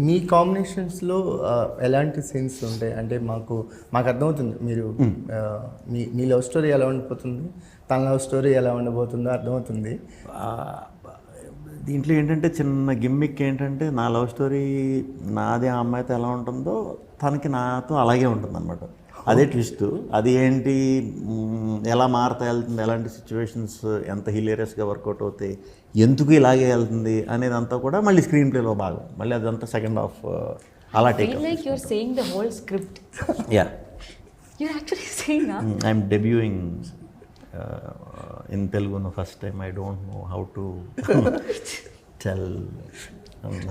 మీ కాంబినేషన్స్లో ఎలాంటి సీన్స్ ఉంటాయి? అంటే మాకు అర్థమవుతుంది మీరు మీ లవ్ స్టోరీ ఎలా ఉండిపోతుంది, తన లవ్ స్టోరీ ఎలా ఉండబోతుందో అర్థమవుతుంది. దీంట్లో ఏంటంటే చిన్న గిమ్మిక్ ఏంటంటే నా లవ్ స్టోరీ నాది ఆ అమ్మాయితో ఎలా ఉంటుందో తనకి నాతో అలాగే ఉంటుంది అనమాట. అదే ట్విస్ట్. అది ఏంటి, ఎలా మారుతా వెళ్తుంది, ఎలాంటి సిచ్యువేషన్స్ ఎంత హిలేరియస్గా వర్కౌట్ అవుతాయి, ఎందుకు ఇలాగే వెళ్తుంది అనేది అంతా కూడా మళ్ళీ స్క్రీన్ ప్లేలో భాగం. మళ్ళీ అదంతా సెకండ్ హాఫ్ అలా take. Like you're saying the whole script. Yeah. You're actually saying that. I'm debuting in Telugu the first time. I don't know how to tell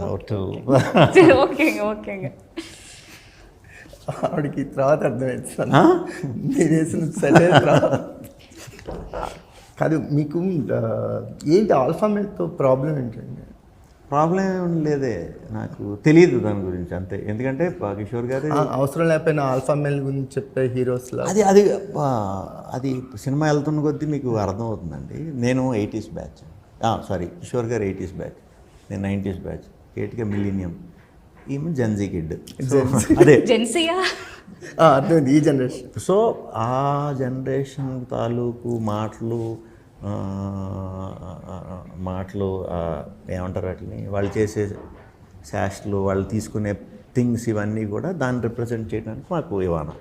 how to. Okay. ఆవిడకి తర్వాత అర్థమవుతుంది మీరు వేసిన సరే కాదు. మీకు ఏంటి ఆల్ఫా మేల్తో ప్రాబ్లం ఏంటండి? ప్రాబ్లం ఏం లేదే, నాకు తెలియదు దాని గురించి అంతే. ఎందుకంటే కిషోర్ గారు అవసరం లేకపోయినా ఆల్ఫా మేల్ గురించి చెప్పే హీరోస్లో అది సినిమా వెళ్తున్న కొద్దీ మీకు అర్థమవుతుందండి. నేను 80s బ్యాచ్, సారీ కిషోర్ గారు 80s బ్యాచ్, నేను 90s బ్యాచ్, కేట్గా మిలీనియం, ఈమె జెన్జీ కిడ్. అదే జెన్సీయా అర్థమైంది, ఈ జనరేషన్. సో ఆ జనరేషన్ తాలూకు మాటలు ఏమంటారు వాటిని, వాళ్ళు చేసే శాస్ట్లు, వాళ్ళు తీసుకునే థింగ్స్, ఇవన్నీ కూడా దాన్ని రిప్రజెంట్ చేయడానికి మాకు ఇవానా.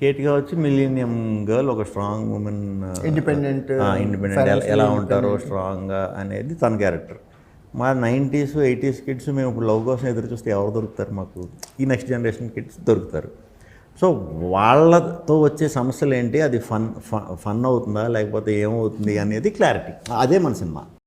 కేట్గా వచ్చి మిలీనియం గర్ల్, ఒక స్ట్రాంగ్ ఉమెన్, ఇండిపెండెంట్ ఎలా ఉంటారో స్ట్రాంగ్గా అనేది తన క్యారెక్టర్. మా 90s 80s కిడ్స్ మేము ఇప్పుడు లవ్ కోసం ఎదురు చూస్తే ఎవరు దొరుకుతారు మాకు? ఈ నెక్స్ట్ జనరేషన్ కిడ్స్ దొరుకుతారు. సో వాళ్ళతో వచ్చే సమస్యలు ఏంటి, అది ఫన్ అవుతుందా లేకపోతే ఏమవుతుంది అనేది క్లారిటీ. అదే మన సినిమా.